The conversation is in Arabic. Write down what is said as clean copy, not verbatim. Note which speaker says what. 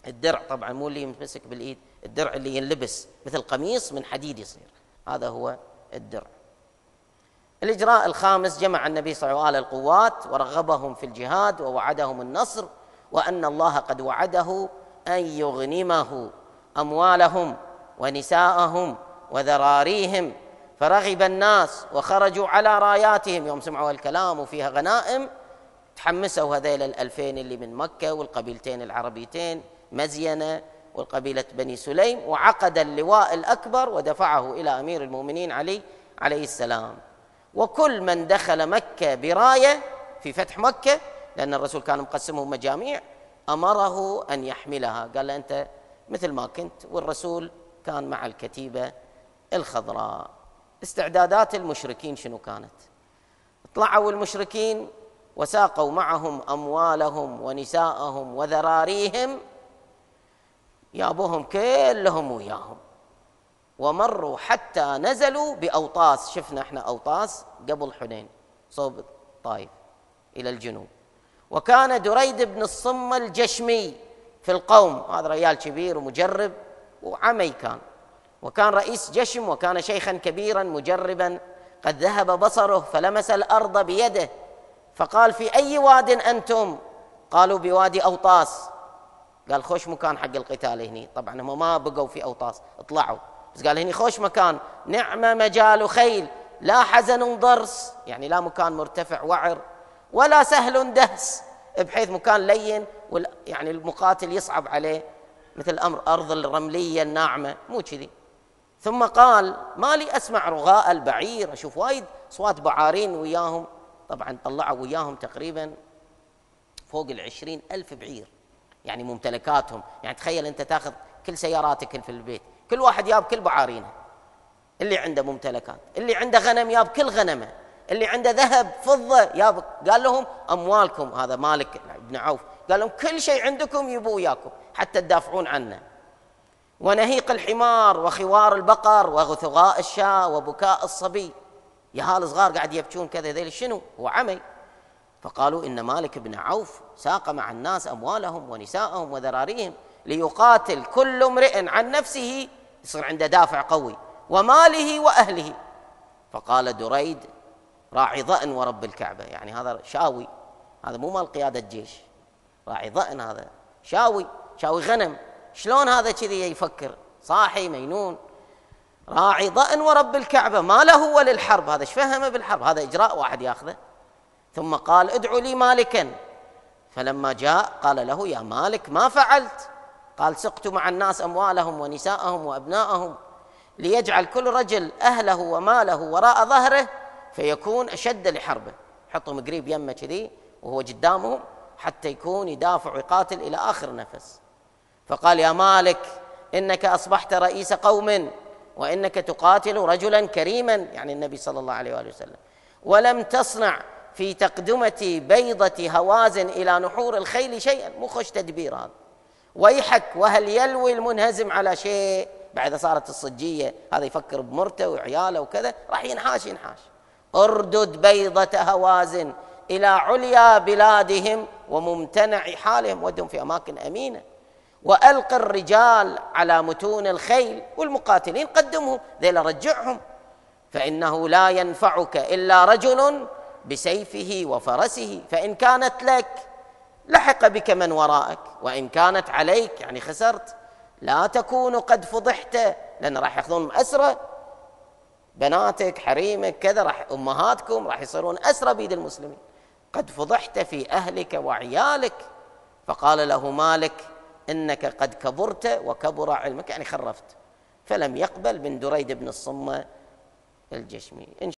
Speaker 1: الدرع طبعا مو اللي يمسك بالإيد، الدرع اللي ينلبس مثل قميص من حديد يصير، هذا هو الدرع. الإجراء الخامس: جمع النبي صلى الله عليه وسلم القوات ورغبهم في الجهاد ووعدهم النصر، وأن الله قد وعده أن يغنمه أموالهم ونساءهم وذراريهم، فرغب الناس وخرجوا على راياتهم يوم سمعوا الكلام وفيها غنائم، تحمسوا هذيل 2000 اللي من مكة والقبيلتين العربيتين مزينة والقبيلة بني سليم، وعقد اللواء الأكبر ودفعه إلى أمير المؤمنين علي عليه السلام. وكل من دخل مكة براية في فتح مكة، لأن الرسول كان مقسمهم مجاميع، أمره أن يحملها، قال له أنت مثل ما كنت، والرسول كان مع الكتيبة الخضراء. استعدادات المشركين شنو كانت؟ طلعوا المشركين وساقوا معهم أموالهم ونساءهم وذراريهم، يابوهم كلهم وياهم، ومروا حتى نزلوا بأوطاس. شفنا احنا أوطاس قبل حنين صوب الطائف إلى الجنوب. وكان دريد بن الصمة الجشمي في القوم، هذا رجال كبير ومجرب وعمي كان، وكان رئيس جشم، وكان شيخا كبيرا مجربا قد ذهب بصره، فلمس الأرض بيده فقال: في أي واد أنتم؟ قالوا: بوادي أوطاس. قال: خوش مكان حق القتال هني. طبعا هم ما بقوا في أوطاس، اطلعوا، بس قال هني خوش مكان، نعم مجال خيل، لا حزن ضرس، يعني لا مكان مرتفع وعر، ولا سهل دهس، بحيث مكان لين يعني المقاتل يصعب عليه، مثل أرض الرملية الناعمة، مو كذي. ثم قال: ما لي أسمع رغاء البعير، أشوف وايد صوات بعارين وياهم. طبعا طلعوا وياهم تقريبا فوق 20,000 بعير، يعني ممتلكاتهم. يعني تخيل أنت تأخذ كل سياراتك في البيت، كل واحد ياب كل بعارينه، اللي عنده ممتلكات، اللي عنده غنم ياب كل غنمه، اللي عنده ذهب فضة ياب. قال لهم: أموالكم، هذا مالك بن عوف، قال لهم كل شيء عندكم يبوا وياكم حتى تدافعون عنه. ونهيق الحمار وخوار البقر وغثغاء الشاة وبكاء الصبي، يهال صغار قاعد يبكون كذا، ذيل شنو؟ هو عمي. فقالوا: إن مالك بن عوف ساق مع الناس أموالهم ونساءهم وذراريهم ليقاتل كل امرئ عن نفسه، يصير عنده دافع قوي، وماله وأهله. فقال دريد: راعي ضأن ورب الكعبة، يعني هذا شاوي، هذا مو مال قيادة جيش، راعي ضأن، هذا شاوي غنم. شلون هذا كذي يفكر؟ صاحي مجنون. راعي ضأن ورب الكعبة، ما له وللحرب، هذا ايش فهمه بالحرب؟ هذا إجراء واحد ياخذه. ثم قال: ادعوا لي مالكا. فلما جاء قال له: يا مالك ما فعلت؟ قال: سقت مع الناس أموالهم ونساءهم وأبناءهم، ليجعل كل رجل أهله وماله وراء ظهره فيكون أشد لحربه، حطهم قريب يمه كذي وهو قدامهم حتى يكون يدافع ويقاتل إلى آخر نفس. فقال: يا مالك إنك أصبحت رئيس قوم، وإنك تقاتل رجلا كريما، يعني النبي صلى الله عليه وآله وسلم، ولم تصنع في تقدمة بيضة هوازن إلى نحور الخيل شيئا، مو خوش تدبير هذا. ويحك، وهل يلوي المنهزم على شيء؟ بعد صارت الصجية، هذا يفكر بمرته وعياله وكذا، راح ينحاش. اردد بيضة هوازن إلى عليا بلادهم وممتنع حالهم، ودهم في أماكن أمينة، وألق الرجال على متون الخيل، والمقاتلين قدمهم ذيلا رجعهم، فإنه لا ينفعك إلا رجل بسيفه وفرسه، فإن كانت لك لحق بك من وراءك، وإن كانت عليك يعني خسرت، لا تكون قد فضحت، لأن راح يأخذون أسرى بناتك حريمك كذا، راح أمهاتكم راح يصيرون أسرى بيد المسلمين، قد فضحت في أهلك وعيالك. فقال له مالك: إنك قد كبرت وكبر علمك، يعني خرفت. فلم يقبل من دريد بن الصمة الجشمي.